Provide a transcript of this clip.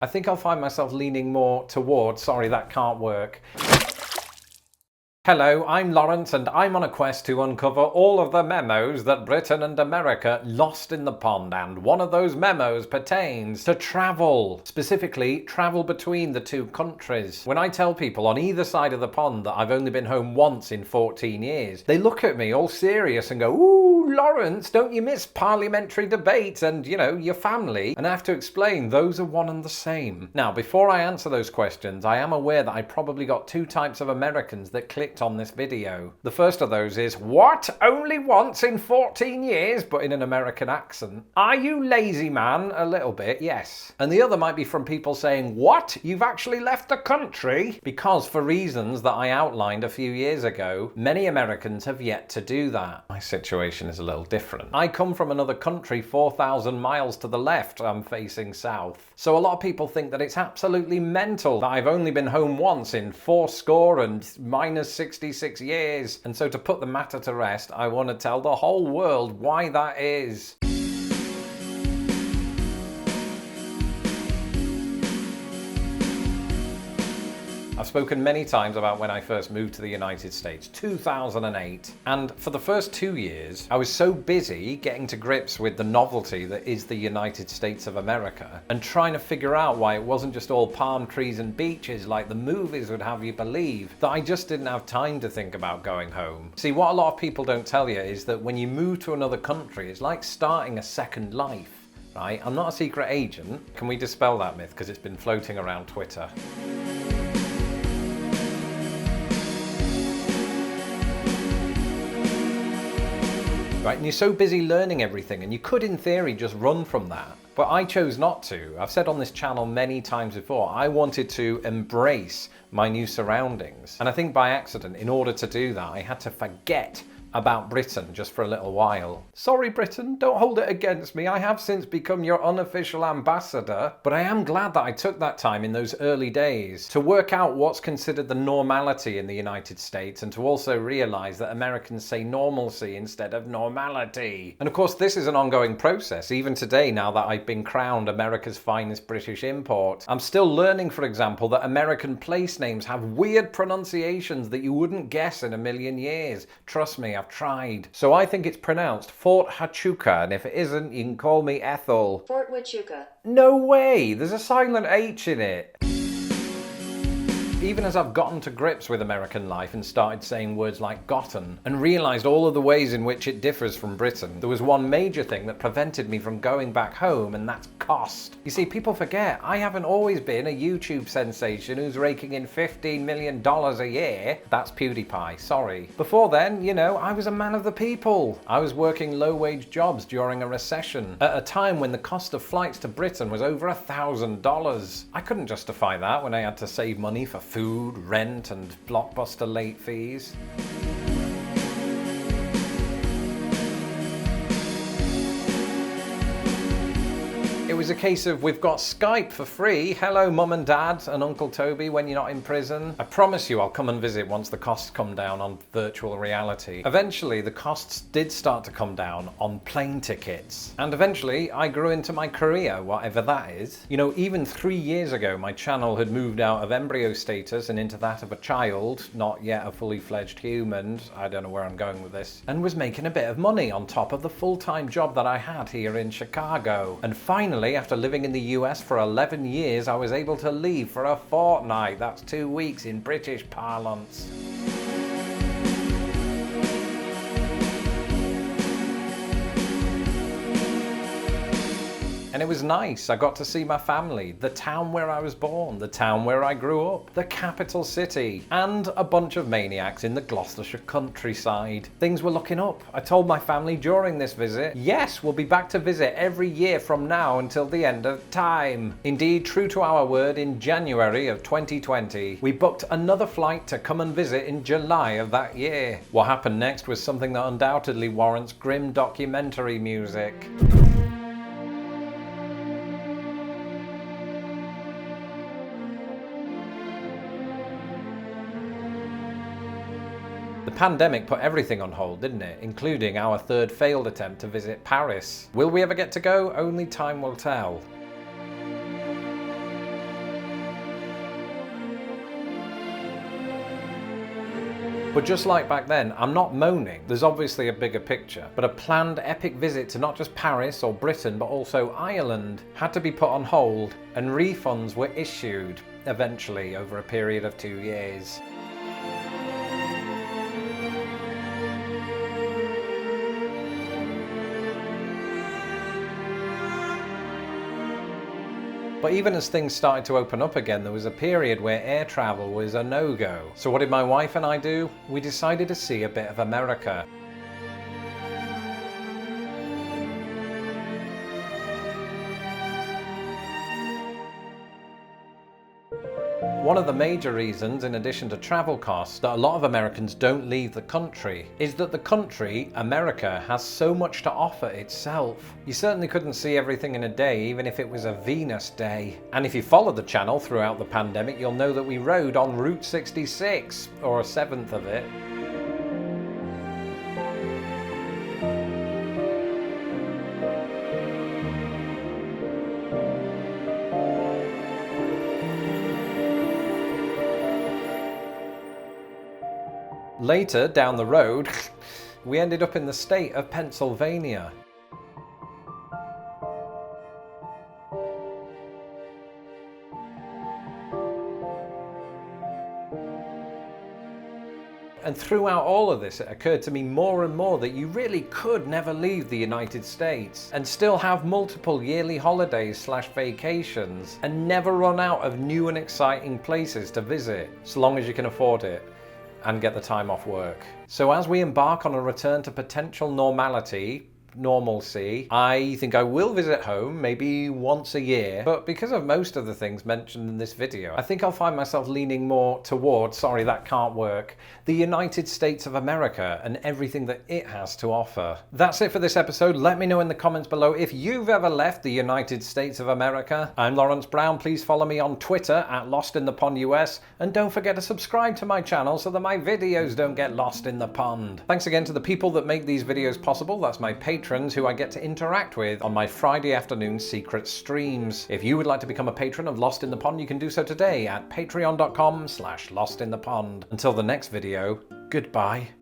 I think I'll find myself leaning more towards, sorry, that can't work. Hello, I'm Lawrence and I'm on a quest to uncover all of the memos that Britain and America lost in the pond, and one of those memos pertains to travel. Specifically, travel between the two countries. When I tell people on either side of the pond that I've only been home once in 14 years, they look at me all serious and go, "Ooh, Lawrence, don't you miss parliamentary debates and, your family?" And I have to explain, those are one and the same. Now, before I answer those questions, I am aware that I probably got two types of Americans that clicked on this video. The first of those is, "What? Only once in 14 years?" but in an American accent. "Are you lazy, man?" A little bit, yes. And the other might be from people saying, "What? You've actually left the country?" Because for reasons that I outlined a few years ago, many Americans have yet to do that. My situation is a little different. I come from another country 4,000 miles to the left. I'm facing south. So a lot of people think that it's absolutely mental that I've only been home once in 40 and minus 66 years. And so to put the matter to rest, I want to tell the whole world why that is. I've spoken many times about when I first moved to the United States, 2008. And for the first 2 years, I was so busy getting to grips with the novelty that is the United States of America and trying to figure out why it wasn't just all palm trees and beaches like the movies would have you believe, that I just didn't have time to think about going home. See, what a lot of people don't tell you is that when you move to another country, it's like starting a second life, right? I'm not a secret agent. Can we dispel that myth? Because it's been floating around Twitter. Right, and you're so busy learning everything, and you could in theory just run from that. But I chose not to. I've said on this channel many times before, I wanted to embrace my new surroundings. And I think by accident, in order to do that, I had to forget about Britain just for a little while. Sorry, Britain, don't hold it against me. I have since become your unofficial ambassador. But I am glad that I took that time in those early days to work out what's considered the normality in the United States, and to also realize that Americans say normalcy instead of normality. And of course, this is an ongoing process. Even today, now that I've been crowned America's finest British import, I'm still learning, for example, that American place names have weird pronunciations that you wouldn't guess in a million years. Trust me, I've tried. So I think it's pronounced Fort Huachuca, and if it isn't, you can call me Ethel. Fort Huachuca. No way! There's a silent H in it. Even as I've gotten to grips with American life and started saying words like gotten and realised all of the ways in which it differs from Britain, there was one major thing that prevented me from going back home, and that's cost. You see, people forget, I haven't always been a YouTube sensation who's raking in $15 million a year. That's PewDiePie, sorry. Before then, I was a man of the people. I was working low-wage jobs during a recession, at a time when the cost of flights to Britain was over $1,000. I couldn't justify that when I had to save money for food, rent, and Blockbuster late fees. It was a case of, we've got Skype for free. Hello, Mum and Dad and Uncle Toby when you're not in prison. I promise you I'll come and visit once the costs come down on virtual reality. Eventually, the costs did start to come down on plane tickets. And eventually, I grew into my career, whatever that is. Even 3 years ago, my channel had moved out of embryo status and into that of a child, not yet a fully fledged human. I don't know where I'm going with this. And was making a bit of money on top of the full-time job that I had here in Chicago. And finally, after living in the US for 11 years, I was able to leave for a fortnight. That's 2 weeks in British parlance. And it was nice. I got to see my family, the town where I was born, the town where I grew up, the capital city, and a bunch of maniacs in the Gloucestershire countryside. Things were looking up. I told my family during this visit, yes, we'll be back to visit every year from now until the end of time. Indeed, true to our word, in January of 2020, we booked another flight to come and visit in July of that year. What happened next was something that undoubtedly warrants grim documentary music. The pandemic put everything on hold, didn't it? Including our third failed attempt to visit Paris. Will we ever get to go? Only time will tell. But just like back then, I'm not moaning. There's obviously a bigger picture. But a planned epic visit to not just Paris or Britain, but also Ireland had to be put on hold, and refunds were issued eventually over a period of 2 years. But even as things started to open up again, there was a period where air travel was a no-go. So what did my wife and I do? We decided to see a bit of America. One of the major reasons, in addition to travel costs, that a lot of Americans don't leave the country is that the country, America, has so much to offer itself. You certainly couldn't see everything in a day, even if it was a Venus day. And if you followed the channel throughout the pandemic, you'll know that we rode on Route 66, or a seventh of it. Later, down the road, we ended up in the state of Pennsylvania. And throughout all of this, it occurred to me more and more that you really could never leave the United States and still have multiple yearly holidays / vacations and never run out of new and exciting places to visit, so long as you can afford it and get the time off work. So as we embark on a return to potential normalcy, I think I will visit home maybe once a year, but because of most of the things mentioned in this video, I think I'll find myself leaning more towards, sorry that can't work, the United States of America and everything that it has to offer. That's it for this episode. Let me know in the comments below if you've ever left the United States of America. I'm Lawrence Brown. Please follow me on Twitter at LostInThePondUS, and don't forget to subscribe to my channel so that my videos don't get lost in the pond. Thanks again to the people that make these videos possible. That's my patrons who I get to interact with on my Friday afternoon secret streams. If you would like to become a patron of Lost in the Pond, you can do so today at patreon.com/lostinthepond. Until the next video, goodbye.